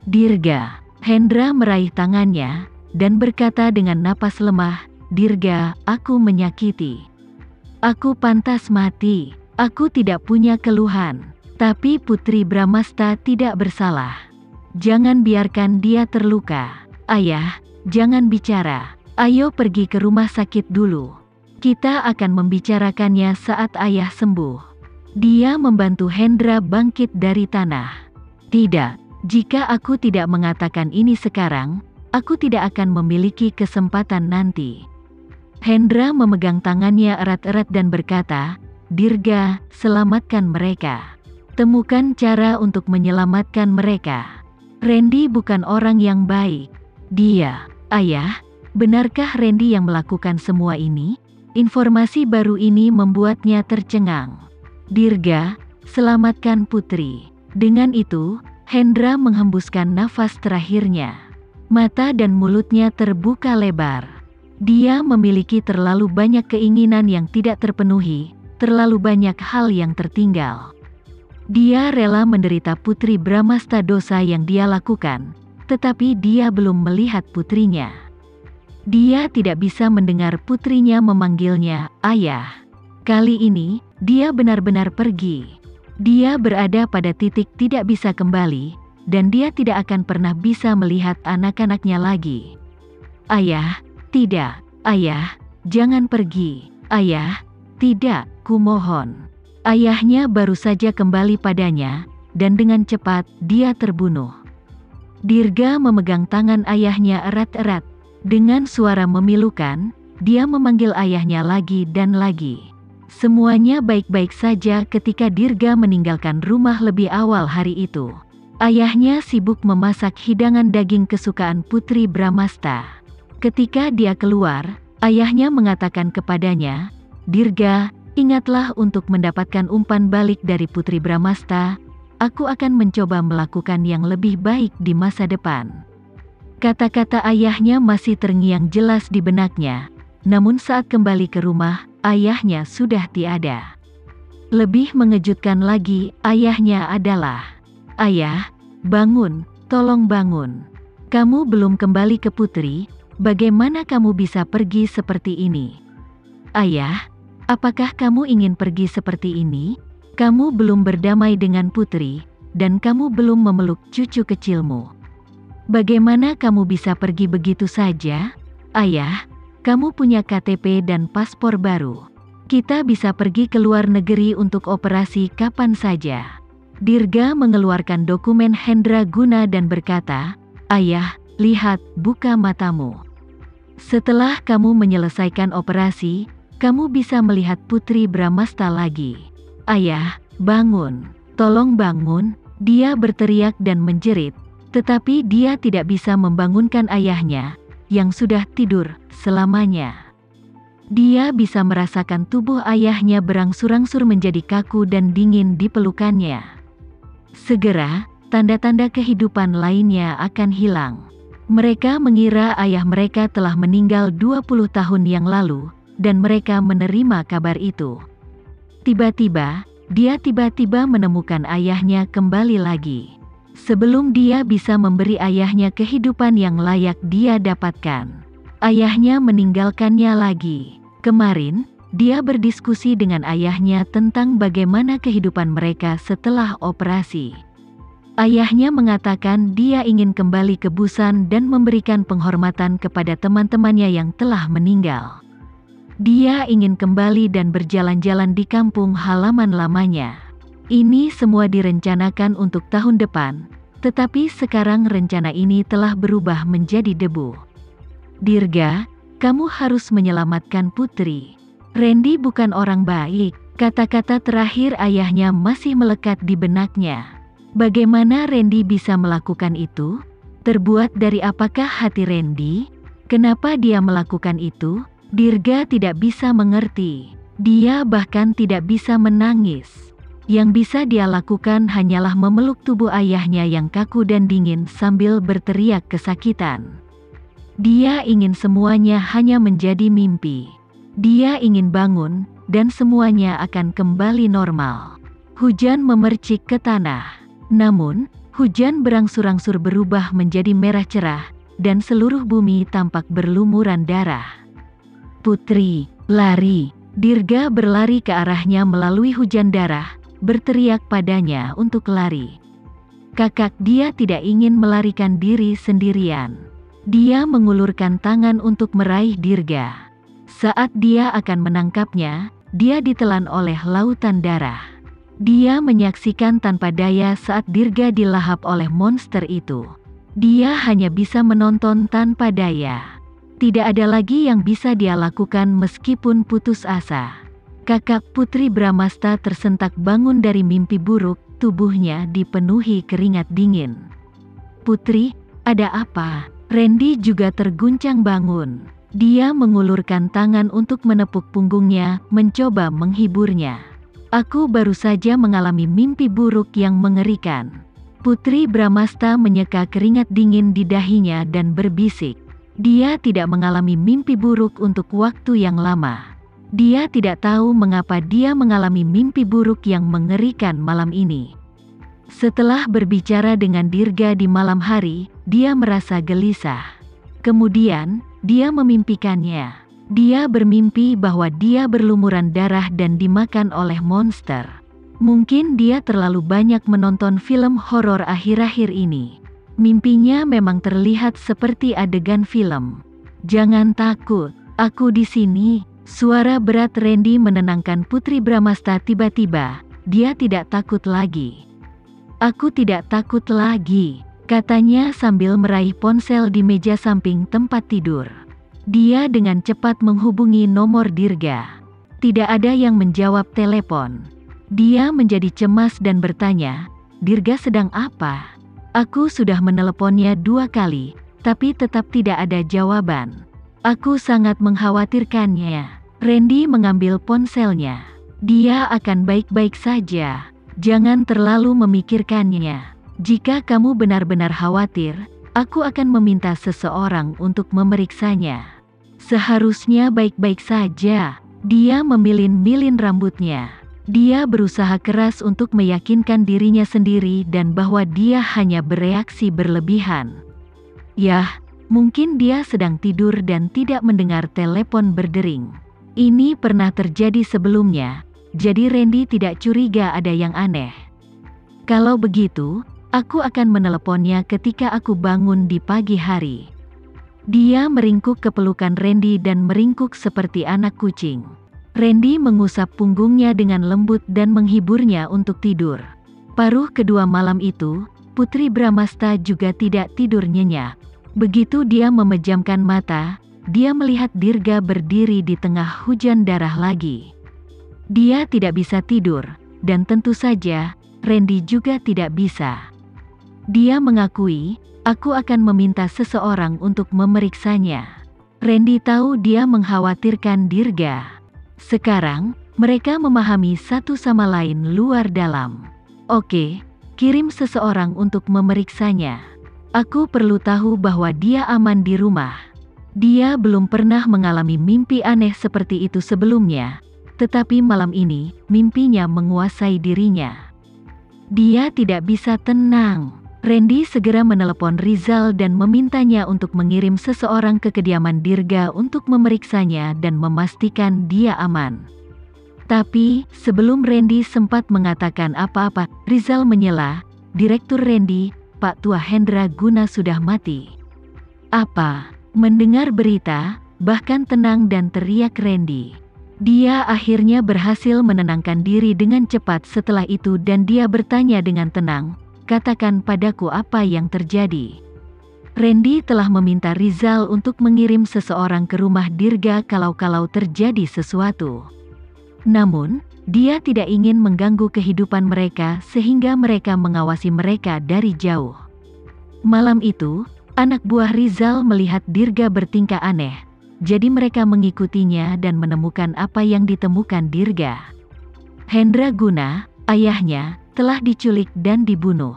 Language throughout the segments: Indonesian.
Dirga. Hendra meraih tangannya dan berkata dengan napas lemah, "Dirga, aku menyakiti. Aku pantas mati. Aku tidak punya keluhan. Tapi Putri Bramasta tidak bersalah. Jangan biarkan dia terluka. Ayah, jangan bicara. Ayo pergi ke rumah sakit dulu. Kita akan membicarakannya saat ayah sembuh." Dia membantu Hendra bangkit dari tanah. "Tidak, jika aku tidak mengatakan ini sekarang, aku tidak akan memiliki kesempatan nanti." Hendra memegang tangannya erat-erat dan berkata, "Dirga, selamatkan mereka. Temukan cara untuk menyelamatkan mereka. Randy bukan orang yang baik." "Dia, ayah, benarkah Randy yang melakukan semua ini?" Informasi baru ini membuatnya tercengang. "Dirga, selamatkan Putri." Dengan itu, Hendra menghembuskan nafas terakhirnya. Mata dan mulutnya terbuka lebar. Dia memiliki terlalu banyak keinginan yang tidak terpenuhi, terlalu banyak hal yang tertinggal. Dia rela menderita Putri Bramasta dosa yang dia lakukan, tetapi dia belum melihat putrinya. Dia tidak bisa mendengar putrinya memanggilnya, "Ayah." Kali ini, dia benar-benar pergi. Dia berada pada titik tidak bisa kembali, dan dia tidak akan pernah bisa melihat anak-anaknya lagi. "Ayah, tidak. Ayah, jangan pergi. Ayah, tidak, kumohon." Ayahnya baru saja kembali padanya, dan dengan cepat dia terbunuh. Dirga memegang tangan ayahnya erat-erat. Dengan suara memilukan, dia memanggil ayahnya lagi dan lagi. Semuanya baik-baik saja ketika Dirga meninggalkan rumah lebih awal hari itu. Ayahnya sibuk memasak hidangan daging kesukaan Putri Bramasta. Ketika dia keluar, ayahnya mengatakan kepadanya, "Dirga, ingatlah untuk mendapatkan umpan balik dari Putri Bramasta. Aku akan mencoba melakukan yang lebih baik di masa depan." Kata-kata ayahnya masih terngiang jelas di benaknya, namun saat kembali ke rumah, ayahnya sudah tiada. Lebih mengejutkan lagi, ayahnya adalah, "Ayah, bangun, tolong bangun. Kamu belum kembali ke Putri, bagaimana kamu bisa pergi seperti ini?" "Ayah, apakah kamu ingin pergi seperti ini? Kamu belum berdamai dengan Putri, dan kamu belum memeluk cucu kecilmu. Bagaimana kamu bisa pergi begitu saja?" "Ayah, kamu punya KTP dan paspor baru. Kita bisa pergi ke luar negeri untuk operasi kapan saja." Dirga mengeluarkan dokumen Hendra Guna dan berkata, "Ayah, lihat, buka matamu. Setelah kamu menyelesaikan operasi, kamu bisa melihat Putri Bramasta lagi. Ayah, bangun. Tolong bangun." Dia berteriak dan menjerit, tetapi dia tidak bisa membangunkan ayahnya, yang sudah tidur selamanya. Dia bisa merasakan tubuh ayahnya berangsur-angsur menjadi kaku dan dingin di pelukannya. Segera, tanda-tanda kehidupan lainnya akan hilang. Mereka mengira ayah mereka telah meninggal 20 tahun yang lalu, dan mereka menerima kabar itu. Tiba-tiba, dia tiba-tiba menemukan ayahnya kembali lagi. Sebelum dia bisa memberi ayahnya kehidupan yang layak dia dapatkan, ayahnya meninggalkannya lagi. Kemarin, dia berdiskusi dengan ayahnya tentang bagaimana kehidupan mereka setelah operasi. Ayahnya mengatakan dia ingin kembali ke Busan dan memberikan penghormatan kepada teman-temannya yang telah meninggal. Dia ingin kembali dan berjalan-jalan di kampung halaman lamanya. Ini semua direncanakan untuk tahun depan, tetapi sekarang rencana ini telah berubah menjadi debu. "Dirga, kamu harus menyelamatkan Putri. Randy bukan orang baik." Kata-kata terakhir ayahnya masih melekat di benaknya. Bagaimana Randy bisa melakukan itu? Terbuat dari apakah hati Randy? Kenapa dia melakukan itu? Dirga tidak bisa mengerti. Dia bahkan tidak bisa menangis. Yang bisa dia lakukan hanyalah memeluk tubuh ayahnya yang kaku dan dingin sambil berteriak kesakitan. Dia ingin semuanya hanya menjadi mimpi. Dia ingin bangun, dan semuanya akan kembali normal. Hujan memercik ke tanah. Namun, Hujan berangsur-angsur berubah menjadi merah cerah, dan seluruh bumi tampak berlumuran darah. "Putri, lari!" Dirga berlari ke arahnya melalui hujan darah, berteriak padanya untuk lari. Kakak dia tidak ingin melarikan diri sendirian. Dia mengulurkan tangan untuk meraih Dirga. Saat dia akan menangkapnya, dia ditelan oleh lautan darah. Dia menyaksikan tanpa daya saat Dirga dilahap oleh monster itu. Dia hanya bisa menonton tanpa daya. Tidak ada lagi yang bisa dia lakukan meskipun putus asa. Kakak Putri Bramasta tersentak bangun dari mimpi buruk, tubuhnya dipenuhi keringat dingin. "Putri, ada apa?" Randy juga terguncang bangun. Dia mengulurkan tangan untuk menepuk punggungnya, mencoba menghiburnya. "Aku baru saja mengalami mimpi buruk yang mengerikan." Putri Bramasta menyeka keringat dingin di dahinya dan berbisik. Dia tidak mengalami mimpi buruk untuk waktu yang lama. Dia tidak tahu mengapa dia mengalami mimpi buruk yang mengerikan malam ini. Setelah berbicara dengan Dirga di malam hari, dia merasa gelisah. Kemudian, dia memimpikannya. Dia bermimpi bahwa dia berlumuran darah dan dimakan oleh monster. Mungkin dia terlalu banyak menonton film horor akhir-akhir ini. Mimpinya memang terlihat seperti adegan film. "Jangan takut, aku di sini." Suara berat Randy menenangkan Putri Bramasta tiba-tiba. Dia tidak takut lagi. "Aku tidak takut lagi," katanya sambil meraih ponsel di meja samping tempat tidur. Dia dengan cepat menghubungi nomor Dirga. Tidak ada yang menjawab telepon. Dia menjadi cemas dan bertanya, "Dirga sedang apa?" "Aku sudah meneleponnya 2 kali, tapi tetap tidak ada jawaban. Aku sangat mengkhawatirkannya." Randy mengambil ponselnya. "Dia akan baik-baik saja. Jangan terlalu memikirkannya. Jika kamu benar-benar khawatir, aku akan meminta seseorang untuk memeriksanya." "Seharusnya baik-baik saja." Dia memilin-milin rambutnya. Dia berusaha keras untuk meyakinkan dirinya sendiri dan bahwa dia hanya bereaksi berlebihan. Yah, mungkin dia sedang tidur dan tidak mendengar telepon berdering. Ini pernah terjadi sebelumnya, jadi Randy tidak curiga ada yang aneh. "Kalau begitu, aku akan meneleponnya ketika aku bangun di pagi hari." Dia meringkuk ke pelukan Randy dan meringkuk seperti anak kucing. Randy mengusap punggungnya dengan lembut dan menghiburnya untuk tidur. Paruh kedua malam itu, Putri Bramasta juga tidak tidur nyenyak. Begitu dia memejamkan mata, dia melihat Dirga berdiri di tengah hujan darah lagi. Dia tidak bisa tidur, dan tentu saja, Randy juga tidak bisa. Dia mengakui, "Aku akan meminta seseorang untuk memeriksanya." Randy tahu dia mengkhawatirkan Dirga. Sekarang, mereka memahami satu sama lain luar dalam. "Oke, kirim seseorang untuk memeriksanya. Aku perlu tahu bahwa dia aman di rumah." Dia belum pernah mengalami mimpi aneh seperti itu sebelumnya, tetapi malam ini, mimpinya menguasai dirinya. Dia tidak bisa tenang. Randy segera menelepon Rizal dan memintanya untuk mengirim seseorang ke kediaman Dirga untuk memeriksanya dan memastikan dia aman. Tapi, sebelum Randy sempat mengatakan apa-apa, Rizal menyela, "Direktur Randy, Pak Tua Hendra Guna sudah mati." "Apa?" Mendengar berita, bahkan tenang dan teriak Randy. Dia akhirnya berhasil menenangkan diri dengan cepat setelah itu dan dia bertanya dengan tenang, "Katakan padaku apa yang terjadi." Randy telah meminta Rizal untuk mengirim seseorang ke rumah Dirga kalau terjadi sesuatu. Namun, dia tidak ingin mengganggu kehidupan mereka sehingga mereka mengawasi mereka dari jauh. Malam itu, anak buah Rizal melihat Dirga bertingkah aneh, jadi mereka mengikutinya dan menemukan apa yang ditemukan Dirga. Hendra Guna, ayahnya, telah diculik dan dibunuh.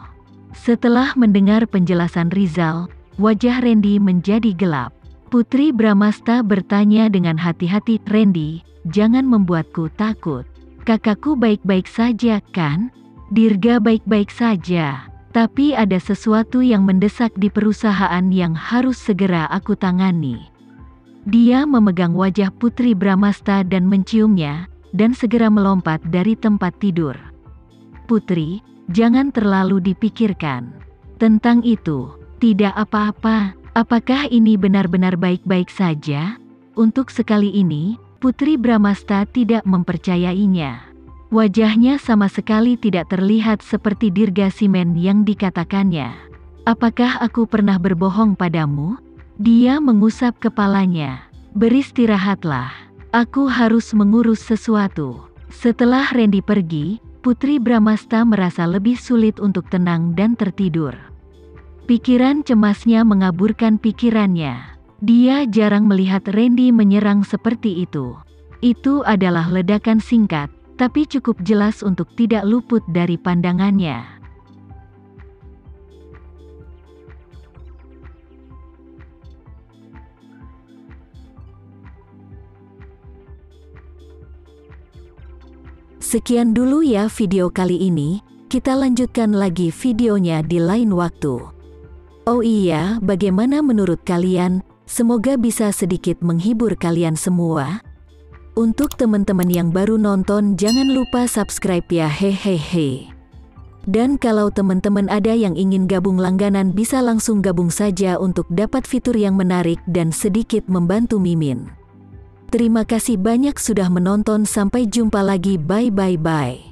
Setelah mendengar penjelasan Rizal, wajah Randy menjadi gelap. Putri Bramasta bertanya dengan hati-hati, "Randy, jangan membuatku takut. Kakakku baik-baik saja, kan?" "Dirga baik-baik saja. Tapi ada sesuatu yang mendesak di perusahaan yang harus segera aku tangani. Dia memegang wajah Putri Bramasta dan menciumnya, dan segera melompat dari tempat tidur. Putri, jangan terlalu dipikirkan tentang itu. Tidak apa-apa, apakah ini benar-benar baik-baik saja? Untuk sekali ini, Putri Bramasta tidak mempercayainya. Wajahnya sama sekali tidak terlihat seperti Dirga Simen yang dikatakannya. Apakah aku pernah berbohong padamu? Dia mengusap kepalanya. Beristirahatlah. Aku harus mengurus sesuatu. Setelah Randy pergi, Putri Bramasta merasa lebih sulit untuk tenang dan tertidur. Pikiran cemasnya mengaburkan pikirannya. Dia jarang melihat Randy menyerang seperti itu. Itu adalah ledakan singkat, tapi cukup jelas untuk tidak luput dari pandangannya. Sekian dulu ya video kali ini, kita lanjutkan lagi videonya di lain waktu. Oh iya, bagaimana menurut kalian? Semoga bisa sedikit menghibur kalian semua. Untuk teman-teman yang baru nonton, jangan lupa subscribe ya, hehehe. Dan kalau teman-teman ada yang ingin gabung langganan, bisa langsung gabung saja untuk dapat fitur yang menarik dan sedikit membantu Mimin. Terima kasih banyak sudah menonton, sampai jumpa lagi, bye.